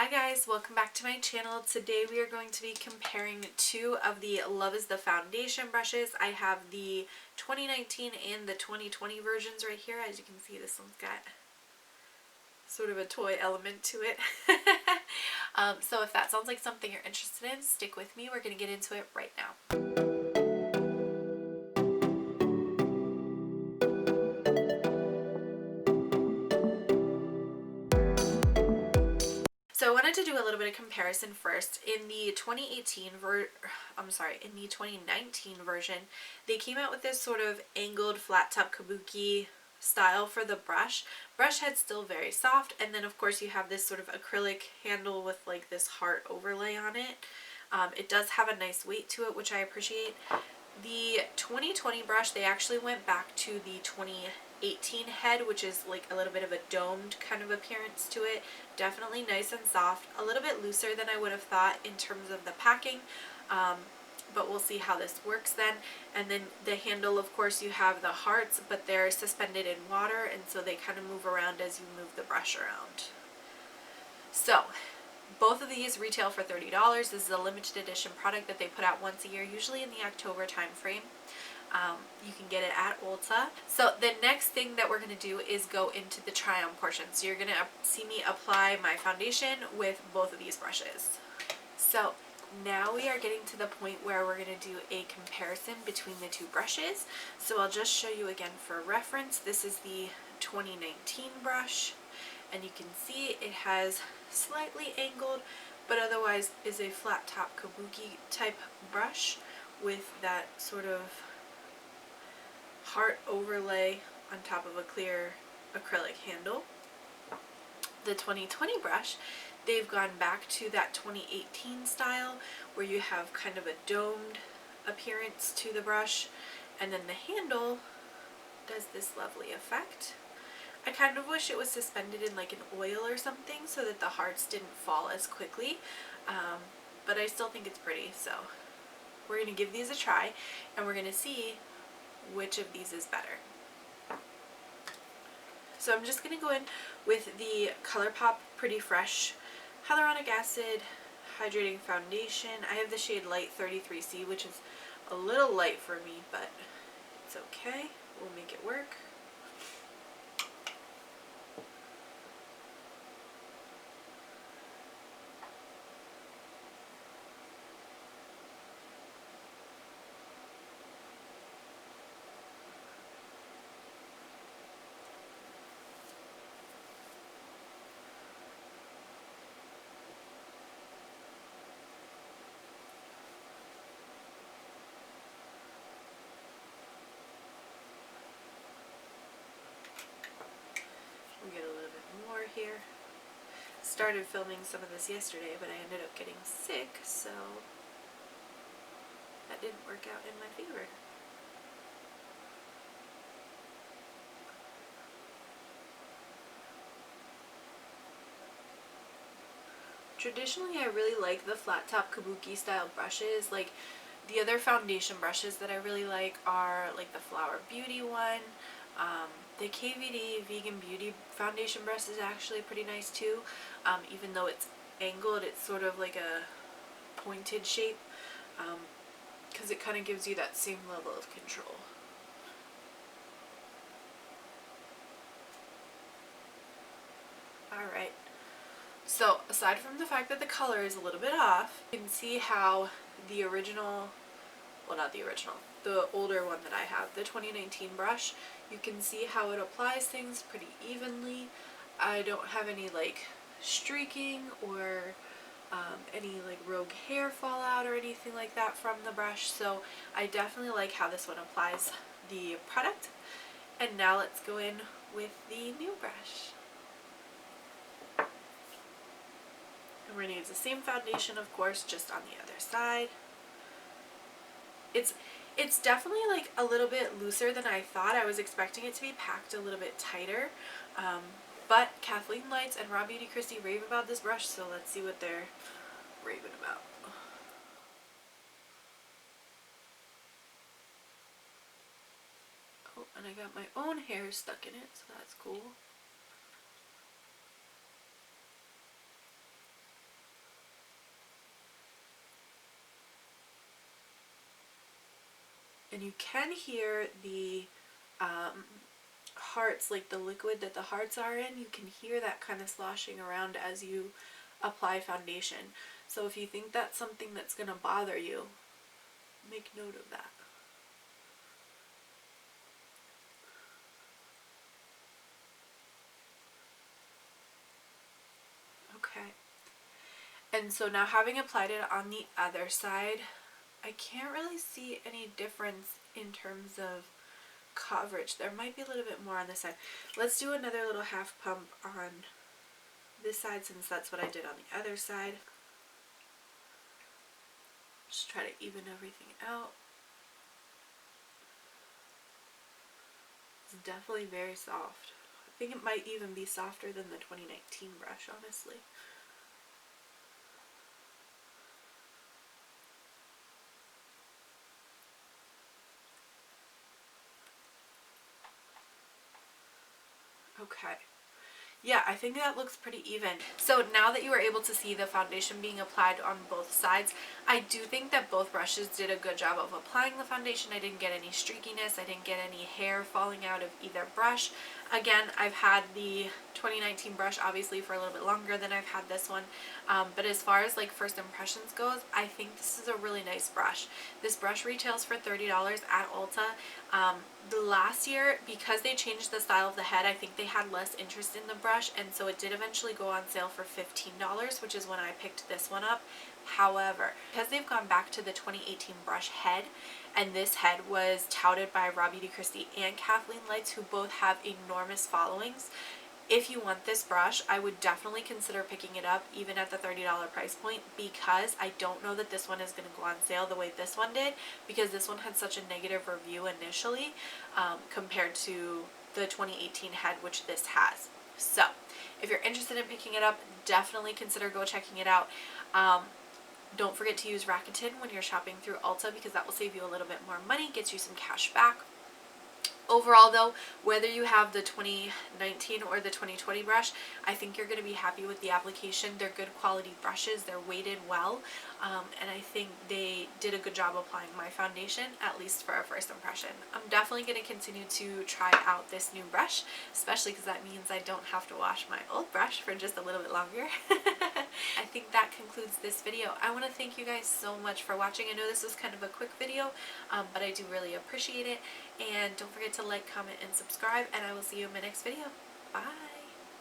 Hi guys, welcome back to my channel. Today we are going to be comparing two of the Love is the Foundation brushes. I have the 2019 and the 2020 versions right here. As you can see, this one's got sort of a toy element to it. So if that sounds like something you're interested in, stick with me. We're going to get into it right now. So I wanted to do a little bit of comparison first. In the 2019 version, they came out with this sort of angled flat top kabuki style for the brush. Brush head's still very soft, and then of course you have this sort of acrylic handle with like this heart overlay on it. It does have a nice weight to it, which I appreciate. The 2020 brush, they actually went back to the 2018 head, which is like a little bit of a domed kind of appearance to it. Definitely nice and soft, a little bit looser than I would have thought in terms of the packing, but we'll see how this works then. And then the handle, of course, you have the hearts, but they're suspended in water, and so they kind of move around as you move the brush around. So both of these retail for $30. This is a limited edition product that they put out once a year, usually in the October time frame. You can get it at Ulta. So the next thing that we're going to do is go into the try on portion. So you're going to see me apply my foundation with both of these brushes. So now we are getting to the point where we're going to do a comparison between the two brushes. So I'll just show you again for reference. This is the 2019 brush, and you can see it has slightly angled, but otherwise is a flat top kabuki type brush with that sort of heart overlay on top of a clear acrylic handle. The 2020 brush, they've gone back to that 2018 style where you have kind of a domed appearance to the brush, and then the handle does this lovely effect. I kind of wish it was suspended in like an oil or something so that the hearts didn't fall as quickly, but I still think it's pretty. So we're going to give these a try, and we're going to see which of these is better. So I'm just going to go in with the ColourPop Pretty Fresh Hyaluronic Acid Hydrating Foundation. I have the shade Light 33C, which is a little light for me, but it's okay. We'll make it work. We'll get a little bit more here. Started filming some of this yesterday, but I ended up getting sick, so that didn't work out in my favor. Traditionally, I really like the flat top kabuki style brushes. Like the other foundation brushes that I really like are like the Flower Beauty one. The KVD Vegan Beauty foundation brush is actually pretty nice too. Even though it's angled, it's sort of like a pointed shape, because it kind of gives you that same level of control. Alright, so aside from the fact that the color is a little bit off, you can see how the original, well, not the original, the older one that I have, the 2019 brush, you can see how it applies things pretty evenly. I don't have any like streaking or any like rogue hair fallout or anything like that from the brush, so I definitely like how this one applies the product. And now let's go in with the new brush. And we're going to use the same foundation, of course, just on the other side. It's definitely like a little bit looser than I thought. I was expecting it to be packed a little bit tighter, but Kathleen Lights and Raw Beauty Christie rave about this brush, so let's see what they're raving about. Oh, and I got my own hair stuck in it, so that's cool. And you can hear the hearts, like the liquid that the hearts are in, you can hear that kind of sloshing around as you apply foundation. So if you think that's something that's going to bother you, make note of that. Okay. And so now, having applied it on the other side, I can't really see any difference in terms of coverage. There might be a little bit more on this side. Let's do another little half pump on this side, since that's what I did on the other side. Just try to even everything out. It's definitely very soft. I think it might even be softer than the 2019 brush, honestly. Okay. Yeah, I think that looks pretty even. So now that you were able to see the foundation being applied on both sides, I do think that both brushes did a good job of applying the foundation. I didn't get any streakiness. I didn't get any hair falling out of either brush. Again, I've had the 2019 brush obviously for a little bit longer than I've had this one. But as far as like first impressions goes, I think this is a really nice brush. This brush retails for $30 at Ulta. The last year, because they changed the style of the head, I think they had less interest in the brush, and so it did eventually go on sale for $15, which is when I picked this one up. However, because they've gone back to the 2018 brush head, and this head was touted by Robbie DeChristie and Kathleen Lights, who both have enormous followings, if you want this brush, I would definitely consider picking it up even at the $30 price point, because I don't know that this one is going to go on sale the way this one did, because this one had such a negative review initially compared to the 2018 head, which this has. So if you're interested in picking it up, definitely consider checking it out. Don't forget to use Rakuten when you're shopping through Ulta, because that will save you a little bit more money, gets you some cash back. Overall though, whether you have the 2019 or the 2020 brush, I think you're going to be happy with the application. They're good quality brushes, they're weighted well, and I think they did a good job applying my foundation, at least for a first impression. I'm definitely going to continue to try out this new brush, especially because that means I don't have to wash my old brush for just a little bit longer. I think that concludes this video. I want to thank you guys so much for watching. I know this was kind of a quick video, but I do really appreciate it. And don't forget to like, comment, and subscribe, and I will see you in my next video. Bye!